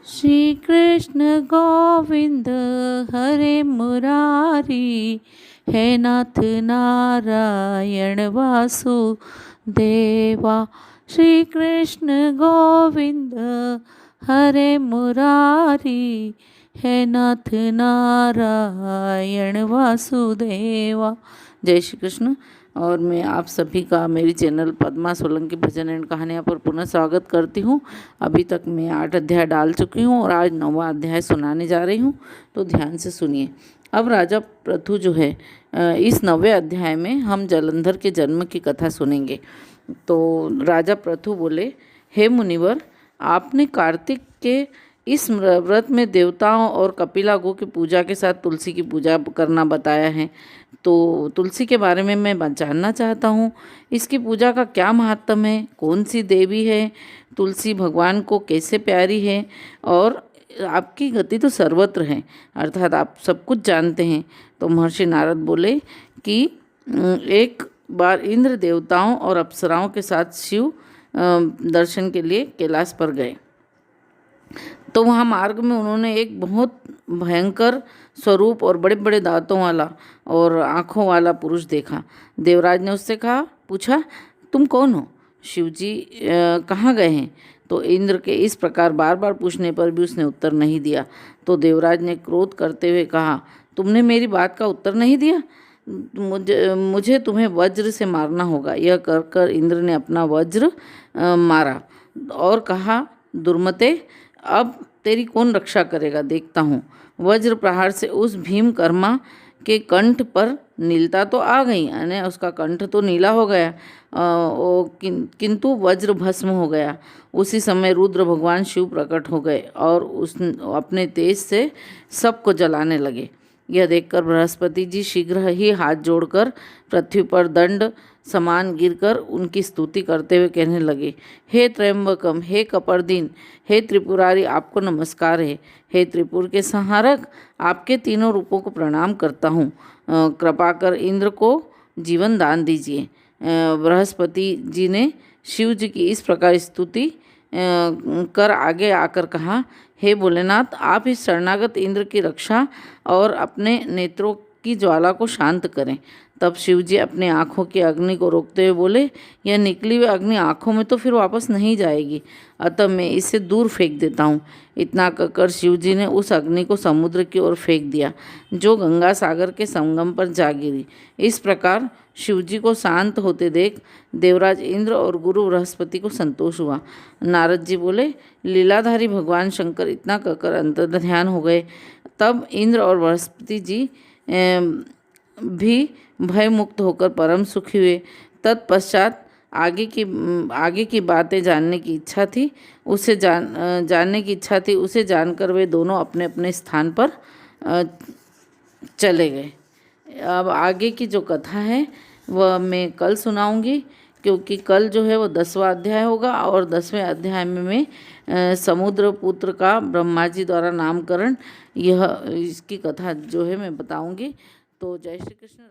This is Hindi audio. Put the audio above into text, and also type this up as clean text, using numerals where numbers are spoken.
श्री कृष्ण गोविंद हरे मुरारी, हे नाथ नारायण वासुदेवा। श्री कृष्ण गोविंद हरे मुरारी, हे नाथ नारायण वासुदेवा। जय श्री कृष्ण। और मैं आप सभी का मेरी channel Padma Solanki bhajan and कहानियाँ पर पुनः स्वागत करती हूँ। अभी तक मैं 8 अध्याय डाल चुकी हूँ और आज 9वां अध्याय सुनाने जा रही हूँ, तो ध्यान से सुनिए। अब राजा पृथु जो है, इस 9वें अध्याय में हम जलंधर के जन्म की कथा सुनेंगे। तो राजा पृथु बोले, हे मुनिवर, आपने कार्तिक के इस व्रत में देवताओं और कपिला गो की पूजा के साथ तुलसी की पूजा करना बताया है। तो तुलसी के बारे में मैं जानना चाहता हूँ। इसकी पूजा का क्या महत्व है, कौन सी देवी है, तुलसी भगवान को कैसे प्यारी है, और आपकी गति तो सर्वत्र है, अर्थात आप सब कुछ जानते हैं। तो महर्षि नारद बोले कि एक बार इंद्र देवताओं और अप्सराओं के साथ शिव दर्शन के लिए कैलाश पर गए। तो वहाँ मार्ग में उन्होंने एक बहुत भयंकर स्वरूप और बड़े बड़े दांतों वाला और आँखों वाला पुरुष देखा। देवराज ने उससे पूछा, तुम कौन हो? शिवजी कहाँ गए हैं? तो इंद्र के इस प्रकार बार बार पूछने पर भी उसने उत्तर नहीं दिया। तो देवराज ने क्रोध करते हुए कहा, तुमने मेरी बात का उत्तर नहीं दिया, मुझे तुम्हें वज्र से मारना होगा। यह कर इंद्र ने अपना वज्र मारा और कहा, दुर्मते, अब तेरी कौन रक्षा करेगा, देखता हूँ। वज्र प्रहार से उस भीमकर्मा के कंठ पर नीलता तो आ गई, यानी उसका कंठ तो नीला हो गया, किंतु वज्र भस्म हो गया। उसी समय रुद्र भगवान शिव प्रकट हो गए और उस अपने तेज से सबको जलाने लगे। यह देखकर बृहस्पति जी शीघ्र ही हाथ जोड़कर पृथ्वी पर दंड समान गिरकर उनकी स्तुति करते हुए कहने लगे, हे त्रयंबकम, हे कपर्दिन, हे त्रिपुरारी, आपको नमस्कार है। हे त्रिपुर के संहारक, आपके तीनों रूपों को प्रणाम करता हूँ। कृपा कर इंद्र को जीवन दान दीजिए। बृहस्पति जी ने शिव जी की इस प्रकार स्तुति कर आगे आकर कहा, हे भोलेनाथ, आप इस शरणागत इंद्र की रक्षा और अपने नेत्रों की ज्वाला को शांत करें। तब शिवजी अपनी आँखों की अग्नि को रोकते हुए बोले, यह निकली हुई अग्नि आँखों में तो फिर वापस नहीं जाएगी, अतः मैं इसे दूर फेंक देता हूँ। इतना कहकर शिवजी ने उस अग्नि को समुद्र की ओर फेंक दिया, जो गंगा सागर के संगम पर जा गिरी। इस प्रकार शिवजी को शांत होते देख देवराज इंद्र और गुरु बृहस्पति को संतोष हुआ। नारद जी बोले, लीलाधारी भगवान शंकर इतना कहकर अंतर्ध्यान हो गए। तब इंद्र और बृहस्पति जी भी भय मुक्त होकर परम सुखी हुए। तत्पश्चात आगे की बातें जानने की इच्छा थी, उसे जानकर वे दोनों अपने अपने स्थान पर चले गए। अब आगे की जो कथा है वह मैं कल सुनाऊंगी, क्योंकि कल जो है वो 10वां अध्याय होगा और 10वें अध्याय में मैं समुद्र पुत्र का ब्रह्मा जी द्वारा नामकरण, यह इसकी कथा जो है मैं बताऊंगी। तो जय श्री कृष्ण।